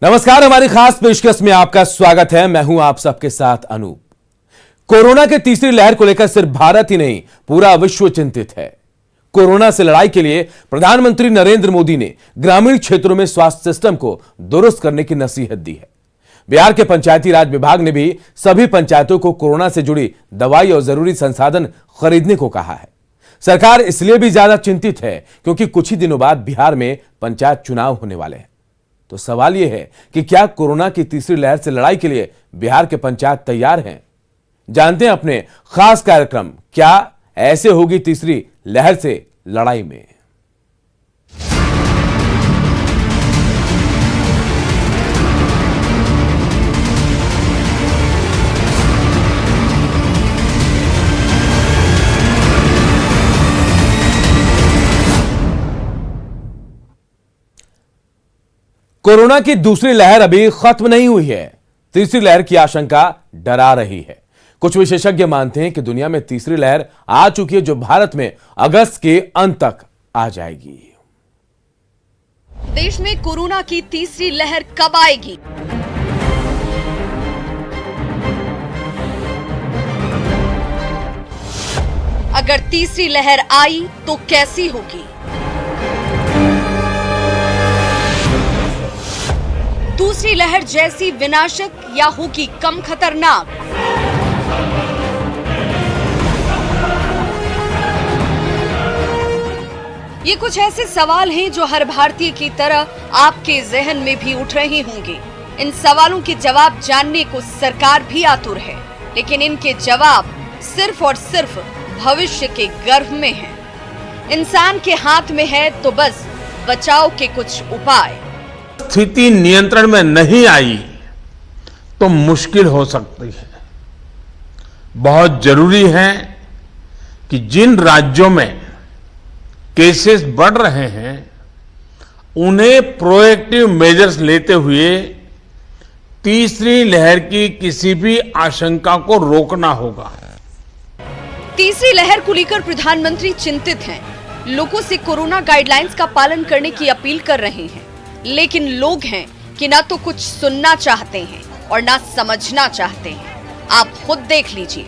नमस्कार, हमारी खास पेशकश में आपका स्वागत है। मैं हूं आप सबके साथ अनूप। कोरोना के तीसरी लहर को लेकर सिर्फ भारत ही नहीं, पूरा विश्व चिंतित है। कोरोना से लड़ाई के लिए प्रधानमंत्री नरेंद्र मोदी ने ग्रामीण क्षेत्रों में स्वास्थ्य सिस्टम को दुरुस्त करने की नसीहत दी है। बिहार के पंचायती राज विभाग ने भी सभी पंचायतों को कोरोना से जुड़ी दवाई और जरूरी संसाधन खरीदने को कहा है। सरकार इसलिए भी ज्यादा चिंतित है क्योंकि कुछ ही दिनों बाद बिहार में पंचायत चुनाव होने वाले हैं। तो सवाल यह है कि क्या कोरोना की तीसरी लहर से लड़ाई के लिए बिहार के पंचायत तैयार हैं? जानते हैं अपने खास कार्यक्रम क्या ऐसे होगी तीसरी लहर से लड़ाई में। कोरोना की दूसरी लहर अभी खत्म नहीं हुई है। तीसरी लहर की आशंका डरा रही है। कुछ विशेषज्ञ मानते हैं कि दुनिया में तीसरी लहर आ चुकी है, जो भारत में अगस्त के अंत तक आ जाएगी। देश में कोरोना की तीसरी लहर कब आएगी? अगर तीसरी लहर आई तो कैसी होगी? दूसरी लहर जैसी विनाशक या होगी कम खतरनाक? ये कुछ ऐसे सवाल हैं जो हर भारतीय की तरह आपके जहन में भी उठ रहे होंगे। इन सवालों के जवाब जानने को सरकार भी आतुर है, लेकिन इनके जवाब सिर्फ और सिर्फ भविष्य के गर्भ में हैं। इंसान के हाथ में है तो बस बचाव के कुछ उपाय। स्थिति नियंत्रण में नहीं आई तो मुश्किल हो सकती है। बहुत जरूरी है कि जिन राज्यों में केसेस बढ़ रहे हैं उन्हें प्रोएक्टिव मेजर्स लेते हुए तीसरी लहर की किसी भी आशंका को रोकना होगा। तीसरी लहर को लेकर प्रधानमंत्री चिंतित हैं। लोगों से कोरोना गाइडलाइंस का पालन करने की अपील कर रहे हैं, लेकिन लोग हैं कि ना तो कुछ सुनना चाहते हैं और ना समझना चाहते हैं। आप खुद देख लीजिए।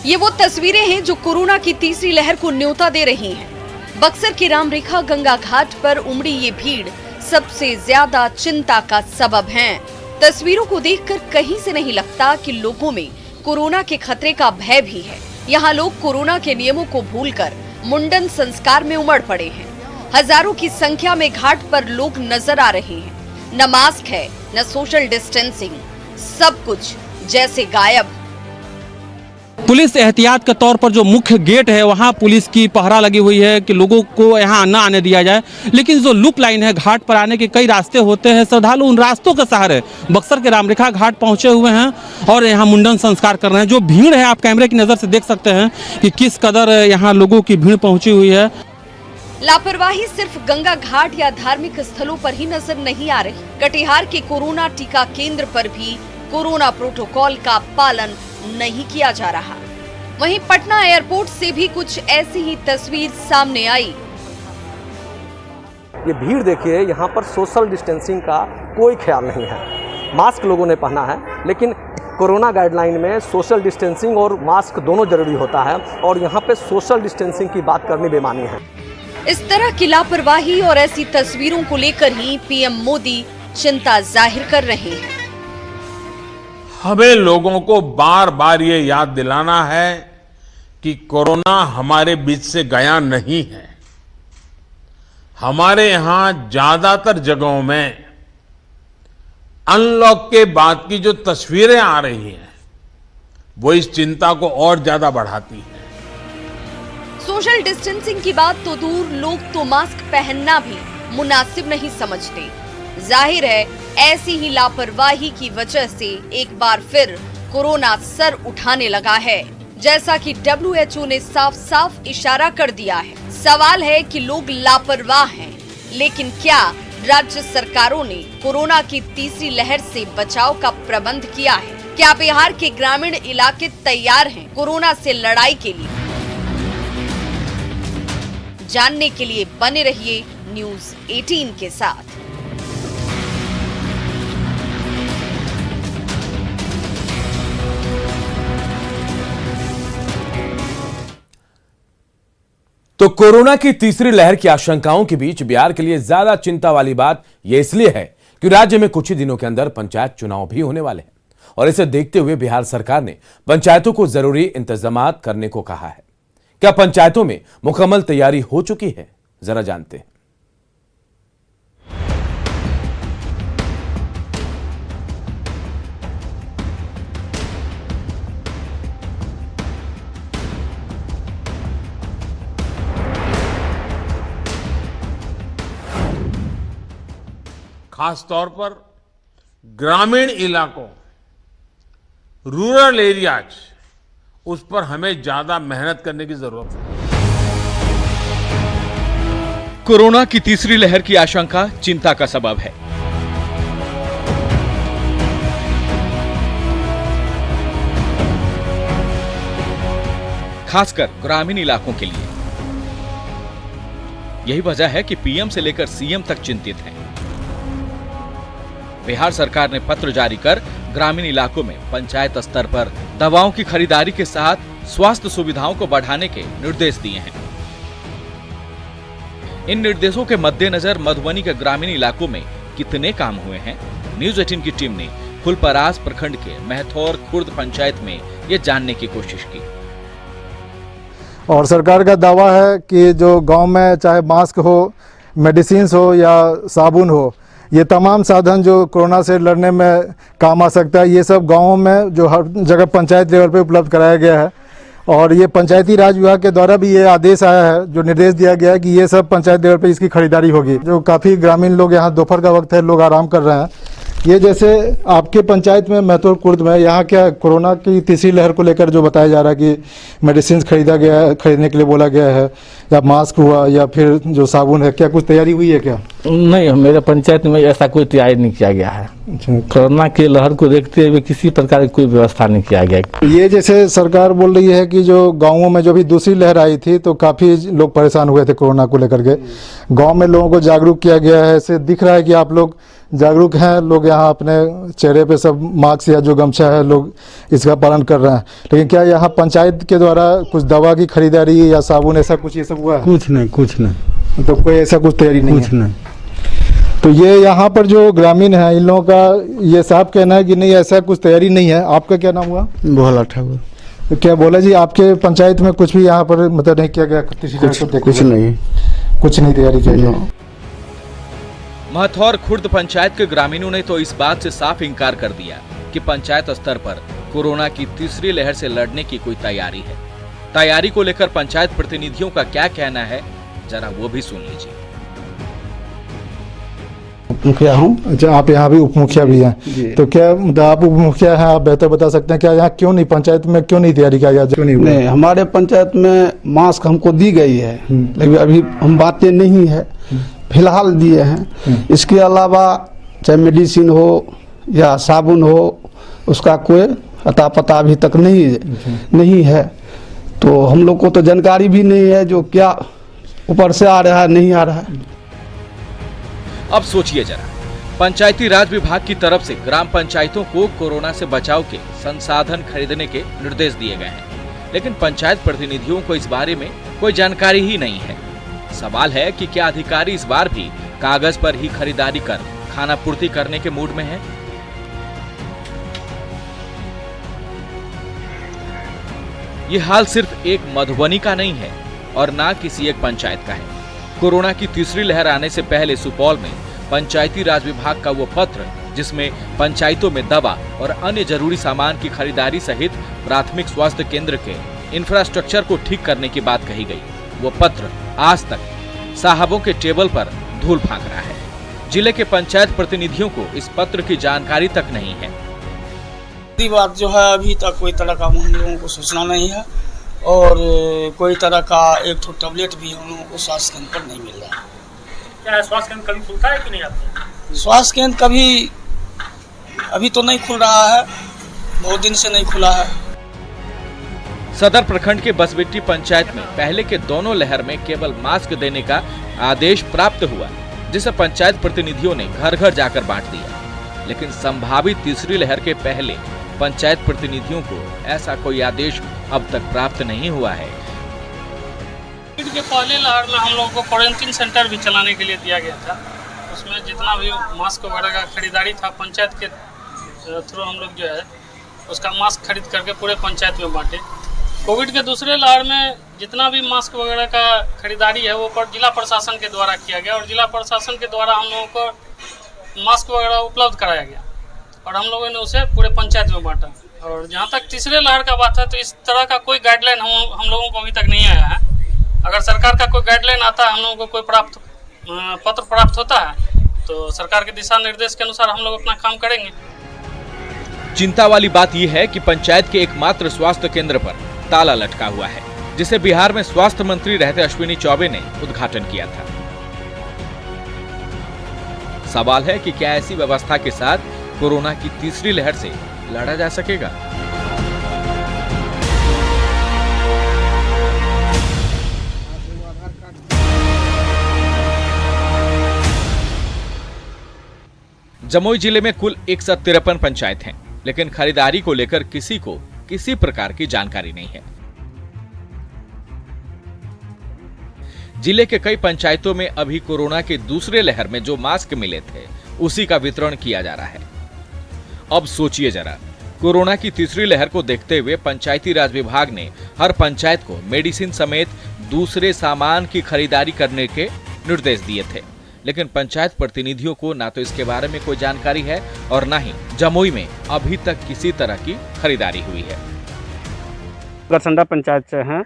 ये वो तस्वीरें हैं जो कोरोना की तीसरी लहर को न्योता दे रही हैं। बक्सर के रामरेखा गंगा घाट पर उमड़ी ये भीड़ सबसे ज्यादा चिंता का सबब है। तस्वीरों को देखकर कहीं से नहीं लगता कि लोगों में कोरोना के खतरे का भय भी है। यहाँ लोग कोरोना के नियमों को भूलकर मुंडन संस्कार में उमड़ पड़े हैं। हजारों की संख्या में घाट पर लोग नजर आ रहे हैं। न मास्क है, न सोशल डिस्टेंसिंग, सब कुछ जैसे गायब। पुलिस एहतियात के तौर पर जो मुख्य गेट है वहां पुलिस की पहरा लगी हुई है कि लोगों को यहां न आने दिया जाए, लेकिन जो लुप लाइन है, घाट पर आने के कई रास्ते होते हैं। श्रद्धालु उन रास्तों के सहारे बक्सर के रामरेखा घाट पहुंचे हुए हैं और यहां मुंडन संस्कार कर रहे हैं। जो भीड़ है, आप कैमरे की नजर से देख सकते हैं कि किस कदर यहाँ लोगों की भीड़ पहुंची हुई है। लापरवाही सिर्फ गंगा घाट या धार्मिक स्थलों पर ही नजर नहीं आ रही। कटिहार के कोरोना टीका केंद्र पर भी कोरोना प्रोटोकॉल का पालन नहीं किया जा रहा। वहीं पटना एयरपोर्ट से भी कुछ ऐसी ही तस्वीर सामने आई। ये भीड़ देखिए, यहाँ पर सोशल डिस्टेंसिंग का कोई ख्याल नहीं है। मास्क लोगों ने पहना है, लेकिन कोरोना गाइडलाइन में सोशल डिस्टेंसिंग और मास्क दोनों जरूरी होता है और यहाँ पे सोशल डिस्टेंसिंग की बात करनी बेमानी है। इस तरह की लापरवाही और ऐसी तस्वीरों को लेकर ही पीएम मोदी चिंता जाहिर कर रहे हैं। हमें लोगों को बार बार ये याद दिलाना है कि कोरोना हमारे बीच से गया नहीं है। हमारे यहां ज्यादातर जगहों में अनलॉक के बाद की जो तस्वीरें आ रही हैं वो इस चिंता को और ज्यादा बढ़ाती है। सोशल डिस्टेंसिंग की बात तो दूर, लोग तो मास्क पहनना भी मुनासिब नहीं समझते। जाहिर है ऐसी ही लापरवाही की वजह से एक बार फिर कोरोना सर उठाने लगा है, जैसा कि WHO ने साफ साफ इशारा कर दिया है। सवाल है कि लोग लापरवाह हैं, लेकिन क्या राज्य सरकारों ने कोरोना की तीसरी लहर से बचाव का प्रबंध किया है? क्या बिहार के ग्रामीण इलाके तैयार हैं कोरोना से लड़ाई के लिए? जानने के लिए बने रहिए न्यूज़ 18 के साथ। तो कोरोना की तीसरी लहर की आशंकाओं के बीच बिहार के लिए ज्यादा चिंता वाली बात यह इसलिए है कि राज्य में कुछ ही दिनों के अंदर पंचायत चुनाव भी होने वाले हैं और इसे देखते हुए बिहार सरकार ने पंचायतों को जरूरी इंतजामात करने को कहा है। क्या पंचायतों में मुकम्मल तैयारी हो चुकी है, जरा जानते हैं। खास तौर पर ग्रामीण इलाकों, रूरल एरियाज, उस पर हमें ज्यादा मेहनत करने की जरूरत है। कोरोना की तीसरी लहर की आशंका चिंता का सबब है। खासकर ग्रामीण इलाकों के लिए। यही वजह है कि पीएम से लेकर सीएम तक चिंतित हैं। बिहार सरकार ने पत्र जारी कर ग्रामीण इलाकों में पंचायत स्तर पर दवाओं की खरीदारी के साथ स्वास्थ्य सुविधाओं को बढ़ाने के निर्देश दिए हैं। इन निर्देशों के मद्देनजर मधुबनी के ग्रामीण इलाकों में कितने काम हुए हैं, न्यूज़ 18 की टीम ने फुलपरास प्रखंड के महथौर खुर्द पंचायत में ये जानने की कोशिश की। और सरकार का दावा है कि जो गांव में चाहे मास्क हो, मेडिसिन हो या साबुन हो, ये तमाम साधन जो कोरोना से लड़ने में काम आ सकता है, ये सब गांवों में जो हर जगह पंचायत लेवल पे उपलब्ध कराया गया है। और ये पंचायती राज विभाग के द्वारा भी ये आदेश आया है, जो निर्देश दिया गया है कि ये सब पंचायत लेवल पे इसकी खरीदारी होगी। जो काफ़ी ग्रामीण लोग यहाँ दोपहर का वक्त है, लोग आराम कर रहे हैं। ये जैसे आपके पंचायत में महथौर खुर्द में यहाँ क्या कोरोना की तीसरी लहर को लेकर जो बताया जा रहा है कि मेडिसिन खरीदने के लिए बोला गया है, या मास्क हुआ या फिर जो साबुन है, क्या कुछ तैयारी हुई है क्या? नहीं, मेरे पंचायत में ऐसा कोई तैयारी नहीं किया गया है। कोरोना की लहर को देखते हुए किसी प्रकार की कोई व्यवस्था नहीं किया गया। ये जैसे सरकार बोल रही है कि जो गाँवों में जो भी दूसरी लहर आई थी तो काफ़ी लोग परेशान हुए थे कोरोना को लेकर के। गाँव में लोगों को जागरूक किया गया है। इससे दिख रहा है कि आप लोग जागरूक हैं। लोग यहाँ अपने चेहरे पे सब मास्क या जो गमछा है, लोग इसका पालन कर रहे हैं। लेकिन क्या यहाँ पंचायत के द्वारा कुछ दवा की खरीदारी या साबुन ऐसा कुछ ये सब हुआ है? कुछ नहीं। तो कोई ऐसा कुछ तैयारी नहीं? कुछ नहीं। तो ये यहाँ पर जो ग्रामीण है, इन लोगों का ये साफ कहना है कि नहीं, ऐसा कुछ तैयारी नहीं है। आपका क्या नाम हुआ? भोला ठाकुर। तो क्या बोला जी, आपके पंचायत में कुछ भी यहाँ पर मतलब नहीं किया गया? कुछ नहीं तैयारी की गई। महथौर खुर्द पंचायत के ग्रामीणों ने तो इस बात से साफ इंकार कर दिया कि पंचायत स्तर पर कोरोना की तीसरी लहर से लड़ने की कोई तैयारी है। तैयारी को लेकर पंचायत प्रतिनिधियों का क्या कहना है, जरा वो भी सुन लीजिए। मुखिया हूँ। अच्छा, आप यहाँ भी उप मुखिया भी हैं, तो क्या आप उप मुखिया हैं, आप बेहतर बता सकते हैं क्या यहाँ क्यों नहीं, पंचायत में क्यों नहीं तैयारी किया गया? नहीं, हमारे पंचायत में मास्क हमको दी गई है, लेकिन अभी हम बातें नहीं है, फिलहाल दिए हैं। इसके अलावा चाहे मेडिसिन हो या साबुन हो, उसका कोई अता पता अभी तक नहीं है। तो हम लोग को तो जानकारी भी नहीं है जो क्या ऊपर से आ रहा है, नहीं आ रहा है। अब सोचिए जरा, पंचायती राज विभाग की तरफ से ग्राम पंचायतों को कोरोना से बचाव के संसाधन खरीदने के निर्देश दिए गए हैं, लेकिन पंचायत प्रतिनिधियों को इस बारे में कोई जानकारी ही नहीं है। सवाल है कि क्या अधिकारी इस बार भी कागज पर ही खरीदारी कर खाना पूर्ति करने के मूड में है? ये हाल सिर्फ एक मधुबनी का नहीं है और ना किसी एक पंचायत का है। कोरोना की तीसरी लहर आने से पहले सुपौल में पंचायती राज विभाग का वो पत्र, जिसमें पंचायतों में दवा और अन्य जरूरी सामान की खरीदारी सहित प्राथमिक स्वास्थ्य केंद्र के इंफ्रास्ट्रक्चर को ठीक करने की बात कही गई, वो पत्र आज तक साहबों के टेबल पर धूल फांक रहा है। जिले के पंचायत प्रतिनिधियों को इस पत्र की जानकारी तक नहीं है। बात जो है, अभी तक कोई तरह का हम लोगों को सूचना नहीं है और कोई तरह का एक तो टैबलेट भी हम लोगों को स्वास्थ्य केंद्र पर नहीं मिल रहा है। क्या स्वास्थ्य केंद्र कभी खुलता है कि नहीं आपको? स्वास्थ्य केंद्र कभी अभी तो नहीं खुल रहा है, बहुत दिन से नहीं खुला है। सदर प्रखंड के बसबिट्टी पंचायत में पहले के दोनों लहर में केवल मास्क देने का आदेश प्राप्त हुआ, जिसे पंचायत प्रतिनिधियों ने घर घर जाकर बांट दिया। लेकिन संभावित तीसरी लहर के पहले पंचायत प्रतिनिधियों को ऐसा कोई आदेश अब तक प्राप्त नहीं हुआ है। कोविड के पहले लहर में हम लोगों को क्वारंटीन सेंटर भी चलाने के लिए दिया गया था। उसमें जितना भी मास्क वगैरह का खरीदारी था पंचायत के थ्रू हम लोग जो है उसका मास्क खरीद करके पूरे पंचायत में बांटे। कोविड के दूसरे लहर में जितना भी मास्क वगैरह का खरीदारी है वो जिला प्रशासन के द्वारा किया गया और जिला प्रशासन के द्वारा हम लोगों को मास्क वगैरह उपलब्ध कराया गया और हम लोगों ने उसे पूरे पंचायत में बांटा। और जहाँ तक तीसरे लहर का बात है तो इस तरह का कोई गाइडलाइन हम लोगों को अभी तक नहीं आया है। अगर सरकार का कोई गाइडलाइन आता है, हम लोगों को कोई पत्र प्राप्त होता है तो सरकार के दिशा निर्देश के अनुसार हम लोग अपना काम करेंगे। चिंता वाली बात यह है कि पंचायत के एकमात्र स्वास्थ्य केंद्र पर ताला लटका हुआ है, जिसे बिहार में स्वास्थ्य मंत्री रहते अश्विनी चौबे ने उद्घाटन किया था। सवाल है कि क्या ऐसी व्यवस्था के साथ कोरोना की तीसरी लहर से लड़ा जा सकेगा? जमुई जिले में कुल 153 पंचायत हैं, लेकिन खरीदारी को लेकर किसी को किसी प्रकार की जानकारी नहीं है। जिले के कई पंचायतों में अभी कोरोना के दूसरे लहर में जो मास्क मिले थे उसी का वितरण किया जा रहा है। अब सोचिए जरा, कोरोना की तीसरी लहर को देखते हुए पंचायती राज विभाग ने हर पंचायत को मेडिसिन समेत दूसरे सामान की खरीदारी करने के निर्देश दिए थे, लेकिन पंचायत प्रतिनिधियों को ना तो इसके बारे में कोई जानकारी है और ना ही जमुई में अभी तक किसी तरह की खरीदारी हुई है। गरसंडा पंचायत से हैं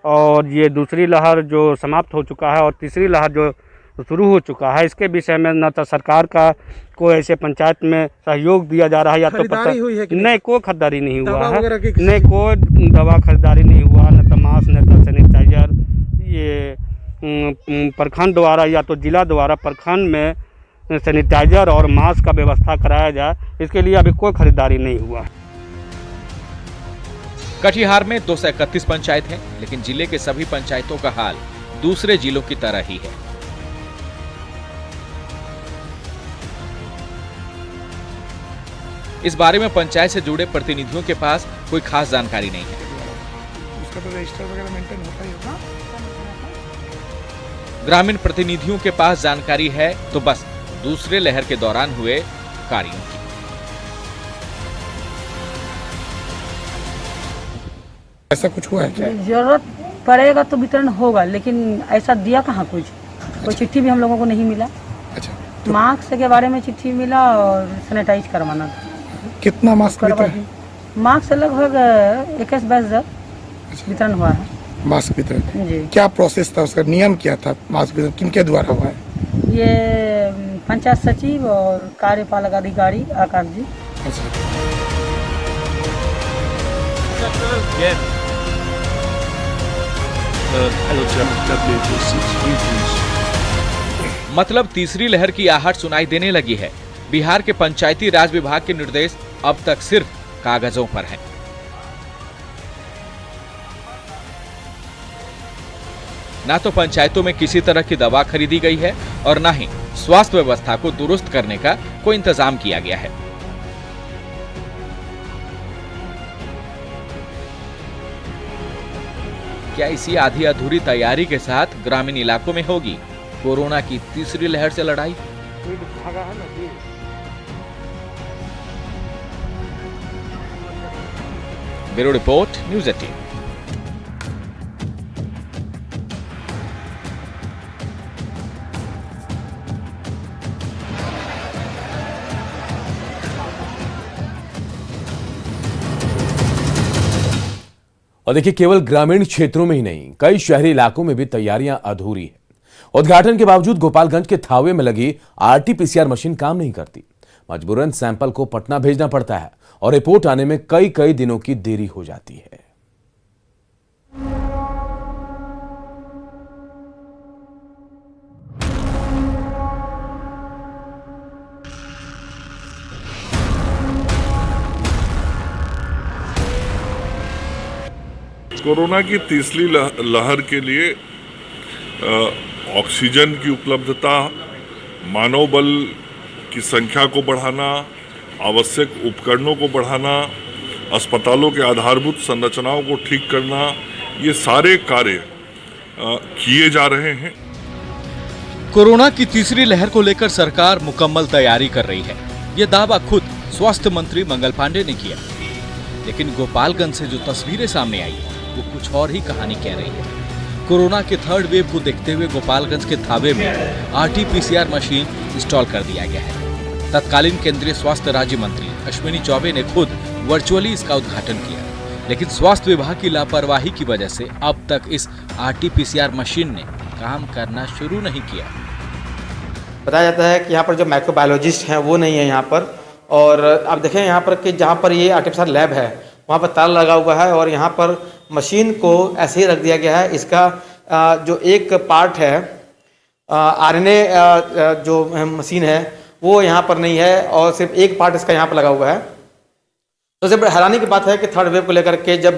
और ये दूसरी लहर जो समाप्त हो चुका है और तीसरी लहर जो शुरू हो चुका है, इसके विषय में न तो सरकार का कोई ऐसे पंचायत में सहयोग दिया जा रहा है या तो नहीं, कोई खरीदारी नहीं हुआ है, नहीं कोई दवा खरीदारी नहीं हुआ, न तो मास्क न तो सैनिटाइजर। ये प्रखंड द्वारा या तो जिला द्वारा प्रखंड में सैनिटाइजर और मास्क का व्यवस्था कराया जाए, इसके लिए अभी कोई खरीदारी नहीं हुआ। कटिहार में 231 पंचायत हैं, लेकिन जिले के सभी पंचायतों का हाल दूसरे जिलों की तरह ही है। इस बारे में पंचायत से जुड़े प्रतिनिधियों के पास कोई खास जानकारी नहीं है। उसका तो रजिस्टर वगैरह मेंटेन होता ही होगा। ग्रामीण प्रतिनिधियों के पास जानकारी है तो बस दूसरे लहर के दौरान हुए कार्यों की। ऐसा कुछ हुआ है क्या? जरूरत पड़ेगा तो वितरण होगा, लेकिन ऐसा दिया कहाँ कुछ, कोई चिट्ठी भी हम लोगों को नहीं मिला। अच्छा, तो मास्क के बारे में चिट्ठी मिला और सैनिटाइज करवाना था। कितना मास्क वितरण? मास्क लगभग 21-22 वितरण हुआ है। मास्क वितरण क्या प्रोसेस था, उसका नियम क्या था? मास्क वितरण किनके द्वारा हुआ है? ये पंचायत सचिव और कार्यपालक अधिकारी आकाश जी। मतलब तीसरी लहर की आहट सुनाई देने लगी है। बिहार के पंचायती राज विभाग के निर्देश अब तक सिर्फ कागजों पर हैं। ना तो पंचायतों में किसी तरह की दवा खरीदी गई है और ना ही स्वास्थ्य व्यवस्था को दुरुस्त करने का कोई इंतजाम किया गया है। क्या इसी आधी अधूरी तैयारी के साथ ग्रामीण इलाकों में होगी कोरोना की तीसरी लहर से लड़ाई? Bureau report, news 18। और देखिए, केवल ग्रामीण क्षेत्रों में ही नहीं, कई शहरी इलाकों में भी तैयारियां अधूरी है। उद्घाटन के बावजूद गोपालगंज के थावे में लगी RT-PCR मशीन काम नहीं करती। मजबूरन सैंपल को पटना भेजना पड़ता है और रिपोर्ट आने में कई दिनों की देरी हो जाती है। कोरोना की तीसरी लहर के लिए ऑक्सीजन की उपलब्धता, मानव बल की संख्या को बढ़ाना, आवश्यक उपकरणों को बढ़ाना, अस्पतालों के आधारभूत संरचनाओं को ठीक करना, ये सारे कार्य किए जा रहे हैं। कोरोना की तीसरी लहर को लेकर सरकार मुकम्मल तैयारी कर रही है, ये दावा खुद स्वास्थ्य मंत्री मंगल पांडे ने किया। लेकिन गोपालगंज से जो तस्वीरें सामने आई वो कुछ और ही कहानी कह रही है। कोरोना के थर्ड वेव को देखते हुए गोपालगंज के थावे में RT-PCR मशीन इंस्टॉल कर दिया गया है। तत्कालीन केंद्रीय स्वास्थ्य राज्य मंत्री अश्विनी चौबे ने खुद वर्चुअली इसका उद्घाटन किया, लेकिन स्वास्थ्य विभाग की लापरवाही की वजह से अब तक इस RT-PCR मशीन ने काम करना शुरू नहीं किया। बताया जाता है कि यहाँ पर जो माइक्रोबायोलॉजिस्ट हैं वो नहीं है यहाँ पर, और आप देखें यहाँ पर कि जहाँ पर ये आर्टिफिशियल लैब है वहाँ पर ताला लगा हुआ है और यहाँ पर मशीन को ऐसे ही रख दिया गया है। इसका जो एक पार्ट है RNA जो मशीन है वो यहाँ पर नहीं है और सिर्फ एक पार्ट इसका यहाँ पर लगा हुआ है। तो सबसे हैरानी की बात है कि थर्ड वेव को लेकर के जब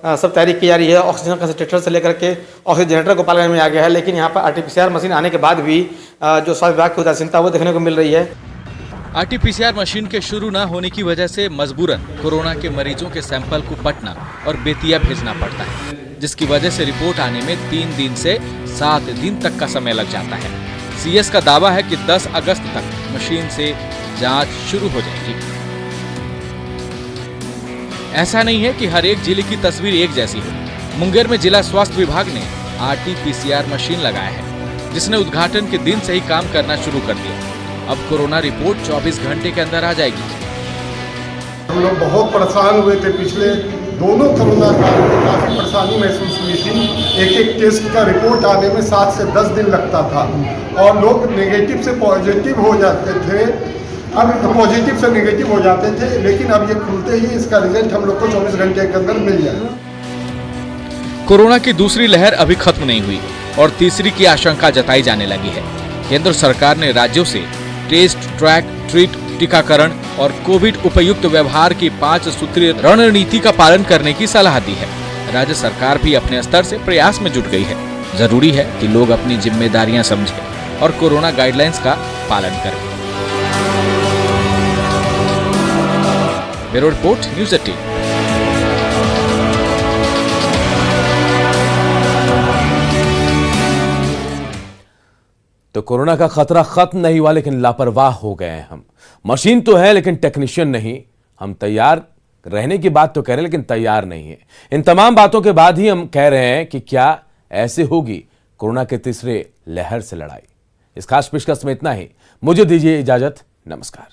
सब तैयारी की जा रही है, ऑक्सीजन कंसंट्रेटर से लेकर के ऑक्सीजन जनरेटर गोपालगंज में आ गया है, लेकिन यहाँ पर RT-PCR मशीन आने के बाद भी जो स्वास्थ्य विभाग की उदासीनता वो देखने को मिल रही है। RT-PCR मशीन के शुरू न होने की वजह से मजबूरन कोरोना के मरीजों के सैंपल को पटना और बेतिया भेजना पड़ता है, जिसकी वजह से रिपोर्ट आने में 3 दिन से 7 दिन तक का समय लग जाता है। CS का दावा है कि 10 अगस्त तक मशीन से जांच शुरू हो जाएगी। ऐसा नहीं है कि हर एक जिले की तस्वीर एक जैसी हो। मुंगेर में जिला स्वास्थ्य विभाग ने RT-PCR मशीन लगाया है, जिसने उद्घाटन के दिन से ही काम करना शुरू कर दिया। अब कोरोना रिपोर्ट 24 घंटे के अंदर आ जाएगी। हम लोग बहुत परेशान हुए थे पिछले दोनों कोरोना काल में, काफ़ी परेशानी महसूस हुई थी। एक टेस्ट का रिपोर्ट आने में 7 से 10 दिन लगता था और लोग नेगेटिव से पॉजिटिव हो जाते थे, अब पॉजिटिव से नेगेटिव हो जाते थे, लेकिन अब ये खुलते ही इसका रिजल्ट हम लोग को 24 घंटे के अंदर मिल जाए। कोरोना की दूसरी लहर अभी खत्म नहीं हुई और तीसरी की आशंका जताई जाने लगी है। केंद्र सरकार ने राज्यों से टेस्ट, ट्रैक, ट्रीट, टीकाकरण और कोविड उपयुक्त व्यवहार की 5 सूत्रीय रणनीति का पालन करने की सलाह दी है। राज्य सरकार भी अपने स्तर से प्रयास में जुट गई है। जरूरी है कि लोग अपनी जिम्मेदारियां समझें और कोरोना गाइडलाइंस का पालन करें। Bureau report, news 18। तो कोरोना का खतरा खत्म नहीं हुआ, लेकिन लापरवाह हो गए हैं हम। मशीन तो है लेकिन टेक्नीशियन नहीं। हम तैयार रहने की बात तो कह रहे हैं लेकिन तैयार नहीं है। इन तमाम बातों के बाद ही हम कह रहे हैं कि क्या ऐसे होगी कोरोना के तीसरे लहर से लड़ाई। इस खास पेशकश में इतना ही। मुझे दीजिए इजाजत। नमस्कार।